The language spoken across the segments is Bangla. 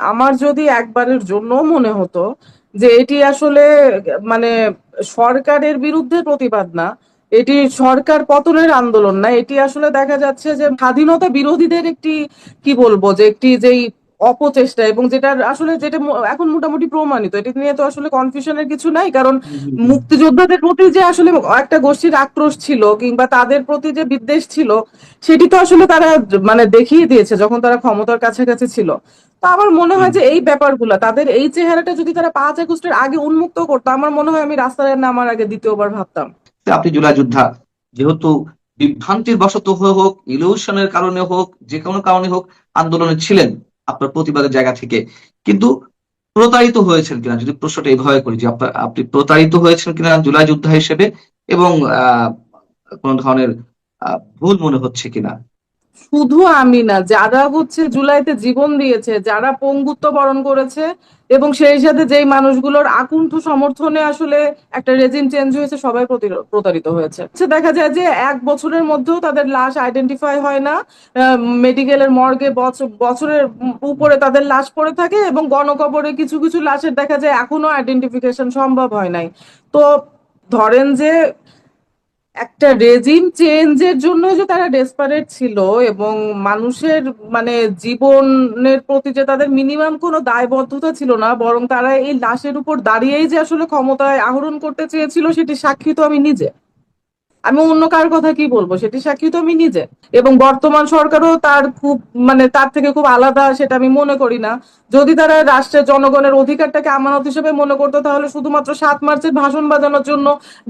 আমার যদি একবারের জন্য মনে হতো যে এটি আসলে মানে সরকারের বিরুদ্ধে প্রতিবাদ না, এটি সরকার পতনের আন্দোলন না, এটি আসলে দেখা যাচ্ছে যে স্বাধীনতা বিরোধীদের একটি কি বলবো যে একটি যেই অপচেষ্টা, এবং যেটা এখন মোটামুটি প্রমাণিত, এটি নিয়ে তো আসলে কনফিউশনের কিছু নাই। কারণ হুম, হুম, হুম। মুক্তিযোদ্ধাদের প্রতি যে আসলে একটা গোষ্ঠীর আক্রোশ ছিল কিংবা তাদের প্রতি যে বিদ্বেষ ছিল, সেটি তো আসলে তারা দেখিয়ে দিয়েছে যখন তারা ক্ষমতার কাছাকাছি ছিল। তো আমার মনে হুম। হয় যে এই ব্যাপারগুলা তাদের এই চেহারাটা যদি তারা 5 আগস্টের আগে উন্মুক্ত করতো, আমার মনে হয় আমি রাস্তায় নামার আগে দ্বিতীয়বার ভাবতাম। আপনি জুলাই যোদ্ধা, যেহেতু বিভ্রান্তির বশত হয়ে হোক, ইলিউশনের কারণে হোক, যে কোনো কারণে হোক আন্দোলনে ছিলেন আপনার প্রতিবাদের জায়গা থেকে, কিন্তু প্রতারিত হয়েছেন কিনা যদি প্রশ্নটা এইভাবে করি, যে আপনি প্রতারিত হয়েছেন কিনা জুলাই যোদ্ধা হিসেবে, এবং কোন ধরনের ভুল মনে হচ্ছে কিনা? শুধু আমি না, যারা হচ্ছে জুলাইতে জীবন দিয়েছে, যারা পঙ্গুত্ব বরণ করেছে, এবং সেই সাথে যেই মানুষগুলোর আকুণ্ঠ সমর্থনে আসলে একটা রেজিম চেঞ্জ হয়েছে, সবাই প্রতারিত হয়েছে। দেখা যায় যে 1 বছরের মধ্যেও তাদের লাশ আইডেন্টিফাই হয় না। মেডিকেলের মর্গে বছরের উপরে তাদের লাশ পড়ে থাকে, এবং গণকবরে কিছু কিছু লাশের দেখা যায় এখনো আইডেন্টিফিকেশন সম্ভব হয় নাই। তো ধরেন যে একটা রেজিম চেঞ্জের জন্য যে তারা ডেসপারেট ছিল, এবং মানুষের জীবনের প্রতি যে তাদের মিনিমাম কোনো দায়বদ্ধতা ছিল না, বরং তারা এই লাশের উপর দাঁড়িয়েই যে আসলে ক্ষমতায় আহরণ করতে চেয়েছিল, সেটি সাক্ষী তো আমি নিজে। আমি অন্য কার কথা কি বলবো, সেটি সাক্ষী তো আমি নিজে। এবং বর্তমান সরকারও তার খুব তার থেকে খুব আলাদা সেটা আমি মনে করি না। যদি তারা রাষ্ট্রের জনগণের অধিকারটাকে আমানত হিসেবে মনে করতো, তাহলে শুধুমাত্র 7 মার্চের ভাষণ বাজানোর জন্য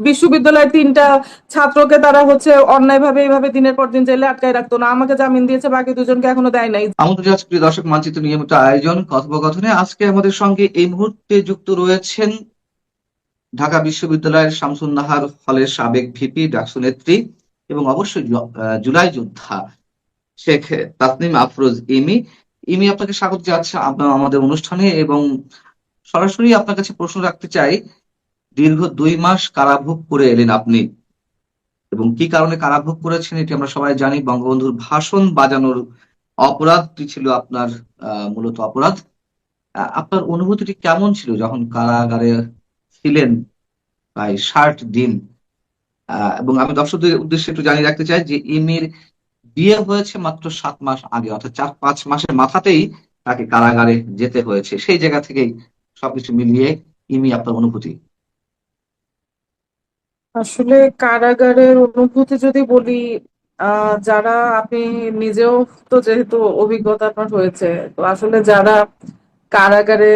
বিশ্ববিদ্যালয়ের 3টা ছাত্রকে তারা হচ্ছে অন্যায়ভাবে এইভাবে দিনের পর দিন জেলে আটকায় রাখতো না। আমাকে জামিন দিয়েছে, বাকি দুজনকে এখনো দেয় নাই। আমাদের আজকে প্রিয় দর্শক, মানচিত্র নিয়মিত আয়োজন কথোপকথনে আজকে আমাদের সঙ্গে এই মুহূর্তে যুক্ত রয়েছেন ঢাকা বিশ্ববিদ্যালয়ের শামসুন নাহার হলের সাবেক ভিপি, ডাকসু নেত্রী, এবং অবশ্যই জুলাই যোদ্ধা শেখ তাসনিম আফরোজ ইমি। ইমি, আপনাকে স্বাগত জানাচ্ছি আপনার আমাদের অনুষ্ঠানে, এবং সরাসরি আপনার কাছে প্রশ্ন রাখতে চাই। দীর্ঘ 2 মাস কারাভোগ করে এলেন আপনি, এবং কি কারণে কারাভোগ করেছেন এটি আমরা সবাই জানি। বঙ্গবন্ধুর ভাষণ বাজানোর অপরাধটি ছিল আপনার মূলত অপরাধ। আপনার অনুভূতিটি কেমন ছিল যখন কারাগারে ছিলেন প্রায় 60 দিন? এবং আমি দর্শকদের উদ্দেশ্যে একটু জানিয়ে রাখতে চাই যে ইমির বিয়ে হয়েছে মাত্র 7 মাস আগে, অর্থাৎ 4-5 মাসের মাথাতেই তাকে কারাগারে যেতে হয়েছে। সেই জায়গা থেকেই সবকিছু মিলিয়ে ইমি, আপনার অনুভূতি। আসলে কারাগারের অনুভূতি যদি বলি, যারা আপনি নিজেও তো যেহেতু অভিজ্ঞতা আপনার হয়েছে, তো আসলে যারা কারাগারে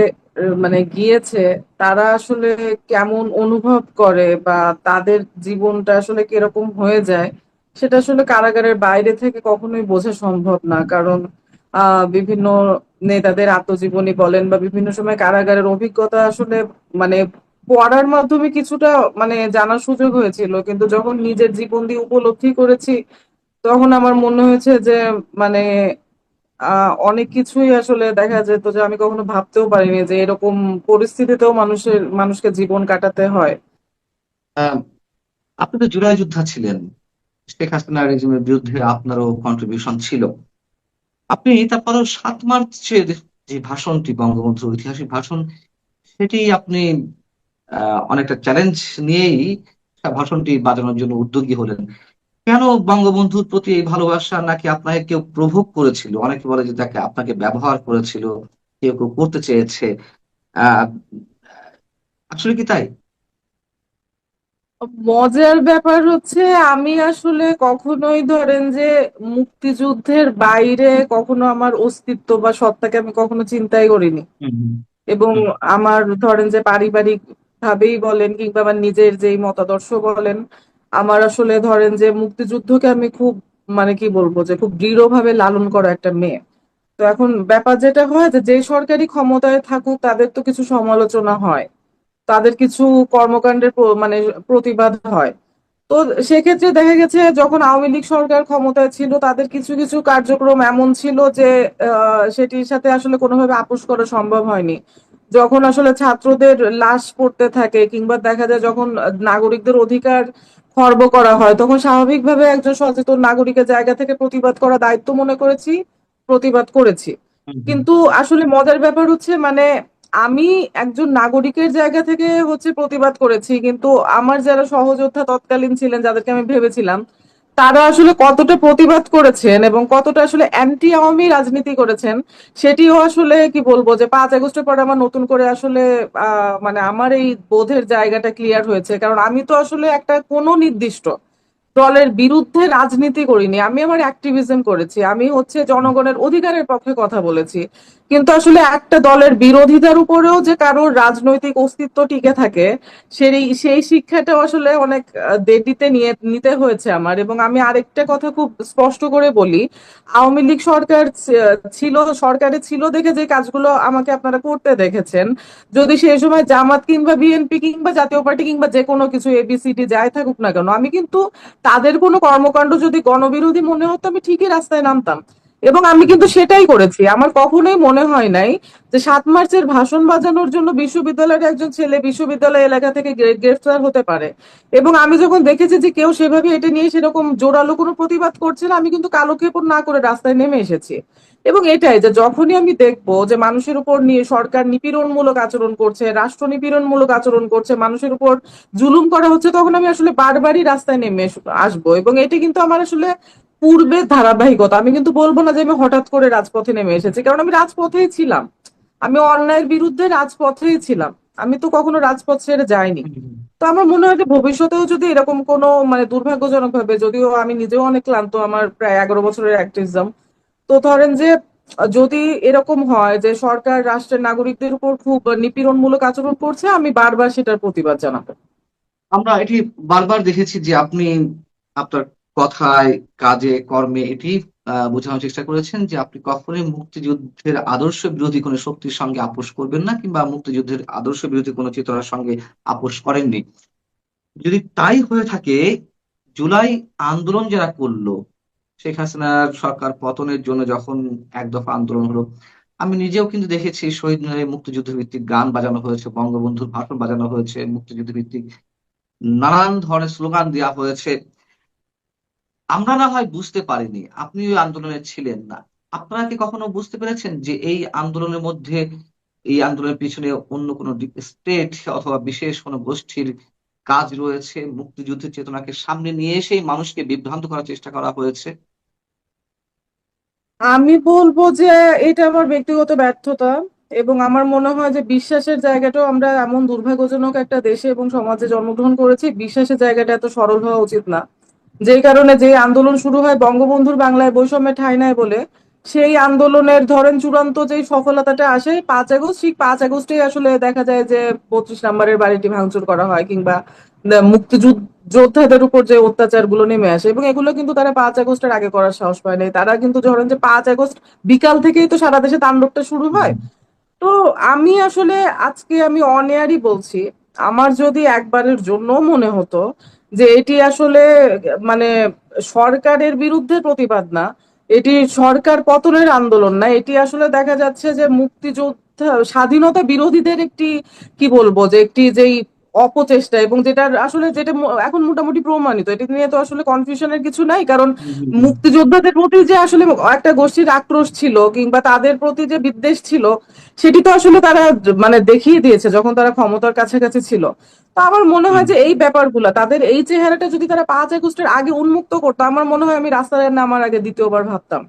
গিয়েছে, তারা আসলে কেমন অনুভব করে বা তাদের জীবনটা আসলে কিরকম হয়ে যায়, সেটা আসলে কারাগারের বাইরে থেকে কখনোই বোঝা সম্ভব না। কারণ বিভিন্ন নেতাদের আত্মজীবনী বলেন বা বিভিন্ন সময় কারাগারের অভিজ্ঞতা আসলে মানে পড়ার মাধ্যমে কিছুটা জানার সুযোগ হয়েছিল, কিন্তু যখন নিজের জীবন দিয়ে উপলব্ধি করেছি, তখন আমার মনে হয়েছে যে মানে অনেক কিছুই আসলে দেখা যেত যে আমি কখনো ভাবতেও পারিনি যে এরকম পরিস্থিতিতেও মানুষকে জীবন কাটাতে হয়। আহ, আপনি তো জুলাই যোদ্ধা ছিলেন, শেখ হাসিনা রেজিমের বিরুদ্ধে আপনারও কন্ট্রিবিউশন ছিল। আপনি তারপরে 7 মার্চের যে ভাষণটি, বঙ্গবন্ধুর ঐতিহাসিক ভাষণ, সেটি আপনি অনেকটা চ্যালেঞ্জ নিয়েই ভাষণটি বাজানোর জন্য উদ্যোগী হলেন। কেন বঙ্গবন্ধুর প্রতি এই ভালোবাসা? নাকি আপনাকে কেউ প্রভোগ করেছিল? অনেকে বলে যে তাকে আপনাকে ব্যবহার করেছিল, কেউ কেউ করতে চেয়েছে। আহ আসলে কি তাই? মজার ব্যাপার হচ্ছে, আমি আসলে কখনোই ধরেন যে মুক্তিযুদ্ধের বাইরে কখনো আমার অস্তিত্ব বা সত্তাকে আমি কখনো চিন্তাই করিনি। হুম, এবং হুম, আমার ধরেন যে পারিবারিক ভাবেই বলেন কিংবা আমার নিজের যেই মতাদর্শ বলেন, আমার আসলে ধরেন যে মুক্তিযুদ্ধকে আমি খুব কি বলবো যে খুব দৃঢ়ভাবে লালন করা একটা মেয়ে। তো এখন ব্যাপার যেটা হয় যে যে সরকারি ক্ষমতায় থাকুক, তাদের তো কিছু সমালোচনা হয়, তাদের কিছু কর্মকাণ্ডের প্রতিবাদ হয়। তো সেক্ষেত্রে দেখা গেছে যখন আওয়ামী লীগ সরকার ক্ষমতায় ছিল, তাদের কিছু কিছু কার্যক্রম এমন ছিল যে সেটির সাথে আসলে কোনোভাবে আপোস করা সম্ভব হয়নি। যখন আসলে ছাত্রদের লাশ পড়তে থাকে কিংবা দেখা যায় যখন নাগরিকদের অধিকার খর্ব করা হয়, তখন স্বাভাবিকভাবে একজন সচেতন নাগরিকের জায়গা থেকে প্রতিবাদ করা দায়িত্ব মনে করেছি, প্রতিবাদ করেছি। হুম, হুম। কিন্তু আসলে মজার ব্যাপার হচ্ছে মানে আমি একজন নাগরিকের জায়গা থেকে হচ্ছে প্রতিবাদ করেছি, কিন্তু আমার যারা সহযোদ্ধা তৎকালীন ছিলেন, যাদেরকে আমি ভেবেছিলাম, তারা আসলে কতটা প্রতিবাদ করেছেন এবং কতটা আসলে অ্যান্টি আওয়ামী রাজনীতি করেছেন, সেটিও আসলে কি বলবো যে 5 আগস্টের পরে আমার নতুন করে আসলে মানে আমার এই বোধের জায়গাটা ক্লিয়ার হয়েছে। কারণ আমি তো আসলে একটা কোনো নির্দিষ্ট দলের বিরুদ্ধে রাজনীতি করিনি, আমি আমার অ্যাক্টিভিজম করেছি, আমি হচ্ছে জনগণের অধিকারের পক্ষে কথা বলেছি। কিন্তু আসলে একটা দলের বিরোধিতার উপরেও যে কারোর রাজনৈতিক অস্তিত্ব টিকে থাকে, সেই শিক্ষাটাও আসলে অনেক দেরিতে নিতে হয়েছে আমার। এবং আমি আরেকটা কথা খুব স্পষ্ট করে বলি, আওয়ামী লীগ সরকার সরকারে ছিল দেখে যে কাজগুলো আমাকে আপনারা করতে দেখেছেন, যদি সেই সময় জামাত কিংবা বিএনপি কিংবা জাতীয় পার্টি কিংবা যে কোনো কিছু এবিসিডি যাই থাকুক না কেন, আমি কিন্তু তাদের কোনো কর্মকাণ্ড যদি গণবিরোধী মনে হতো আমি ঠিকই রাস্তায় নামতাম। এবং আমি কিন্তু সেটাই করেছি। আমার কখনোই মনে হয় নাই যে 7 মার্চের ভাষণ বাজানোর জন্য বিশ্ববিদ্যালয়ের একজন ছেলে বিশ্ববিদ্যালয় এলাকা থেকে গ্রেফতার হতে পারে। এবং আমি যখন দেখেছি যে কেউ সেভাবে এটা নিয়ে সেরকম জোরালো কোনো প্রতিবাদ করছে না, আমি কিন্তু কালক্ষেপণ না করে রাস্তায় নেমে এসেছি। এবং এটাই যে যখনই আমি দেখবো যে মানুষের উপর নিয়ে সরকার নিপীড়নমূলক আচরণ করছে, রাষ্ট্র নিপীড়নমূলক আচরণ করছে, মানুষের উপর জুলুম করা হচ্ছে, তখন আমি আসলে বারবারই রাস্তায় নেমে আসবো। এবং এটি কিন্তু আমার আসলে পূর্বের ধারাবাহিকতা। আমি কিন্তু বলবো না যে আমি হঠাৎ করে রাজপথে নেমে এসেছি, কারণ আমি রাজপথেই ছিলাম। আমি অন্যায়ের বিরুদ্ধে রাজপথেই ছিলাম। আমি তো কখনো রাজপথ ছেড়ে যাইনি। হুম, হুম। তো আমার মনে হয় যে ভবিষ্যতেও যদি এরকম কোনো মানে দুর্ভাগ্যজনক ভাবে, যদিও আমি নিজেও অনেক ক্লান্ত, আমার প্রায় 11 বছরের অ্যাক্টিভিজম, তো ধরেন যে যদি এরকম হয় যে সরকার রাষ্ট্রের নাগরিকদের উপর খুব নিপীড়নমূলক আচরণ করছে, আমি বারবার সেটার প্রতিবাদ জানাবো। আমরা এটি বারবার দেখেছি যে আপনি আপনার কথায়, কাজে, কর্মে এটি বোঝানোর চেষ্টা করেছেন যে আপনি কখনোই মুক্তিযুদ্ধের আদর্শ বিরোধী কোনো শক্তির সঙ্গে আপোষ করবেন না, কিংবা মুক্তিযুদ্ধের আদর্শ বিরোধী কোনো চেতনার সঙ্গে আপোষ করেননি। যদি তাই হয়ে থাকে, জুলাই আন্দোলন যারা করলো, শেখ হাসিনার সরকার পতনের জন্য যখন এক দফা আন্দোলন হলো, আমি নিজেও কিন্তু দেখেছি শহীদ মিনারে মুক্তিযুদ্ধ ভিত্তিক গান বাজানো হয়েছে, বঙ্গবন্ধুর ভাষণ বাজানো হয়েছে, মুক্তিযুদ্ধ ভিত্তিক নানান ধরনের স্লোগান দেওয়া হয়েছে। আমরা না হয় বুঝতে পারিনি, আপনি ওই আন্দোলনে ছিলেন না। আপনারা কি কখনো বুঝতে পেরেছেন যে এই আন্দোলনের মধ্যে, এই আন্দোলনের পিছনে অন্য কোনো স্টেট অথবা বিশেষ কোনো গোষ্ঠীর কাজ রয়েছে, মুক্তিযুদ্ধের চেতনাকে সামনে নিয়ে এসেই মানুষকে বিভ্রান্ত করার চেষ্টা করা হয়েছে? আমি বলবো যে এটা আমার ব্যক্তিগত ব্যর্থতা। এবং আমার মনে হয় যে বিশ্বাসের জায়গাটাও, আমরা এমন দুর্ভাগ্যজনক একটা দেশে এবং সমাজে জন্মগ্রহণ করেছি, বিশ্বাসের জায়গাটা এত সরল হওয়া উচিত না। যেই কারণে যে আন্দোলন শুরু হয় বঙ্গবন্ধুর বাংলায় বৈষম্যের ঠাঁই নাই বলে, সেই আন্দোলনের ধরেন চূড়ান্ত যেই সফলতাটা আসে 5 আগস্ট, ঠিক 5 আগস্টেই আসলে দেখা যায় যে 32 নম্বরের বাড়িটি ভাঙচুর করা হয়, কিংবা মুক্তিযুদ্ধ যোদ্ধাদের উপর যে অত্যাচার গুলো নেমে আসে। এবং এগুলো কিন্তু তারা 5 আগস্টের আগে করার সাহস পায় নাই। তারা কিন্তু ধরেন যে 5 আগস্ট বিকাল থেকেই তো সারা দেশে তাণ্ডবটা শুরু হয়। তো আমি আসলে আজকে আমি অনেয়ারই বলছি, আমার যদি একবারের জন্য মনে হতো যে এটি আসলে মানে সরকারের বিরুদ্ধে প্রতিবাদ না, এটি সরকার পতনের আন্দোলন না, এটি আসলে দেখা যাচ্ছে যে মুক্তিযোদ্ধা স্বাধীনতা বিরোধীদের একটি কি বলবো যে একটি যেই অপচেষ্টা, এবং যেটার আসলে যেটা এখন মোটামুটি প্রমাণিত, এটা নিয়ে তো আসলে কনফিউশনের কিছু নাই। কারণ হুম, হুম, হুম। মুক্তিযোদ্ধাদের প্রতি যে আসলে একটা গোষ্ঠীর আক্রোশ ছিল কিংবা তাদের প্রতি যে বিদ্বেষ ছিল, সেটি তো আসলে তারা মানে দেখিয়ে দিয়েছে যখন তারা ক্ষমতার কাছাকাছি ছিল। তো আমার মনে হয় হুম। যে এই ব্যাপারগুলা, তাদের এই চেহারাটা যদি তারা 5 আগস্টের আগে উন্মুক্ত করতো, আমার মনে হয় আমি রাস্তায় নামার আগে দ্বিতীয়বার ভাবতাম।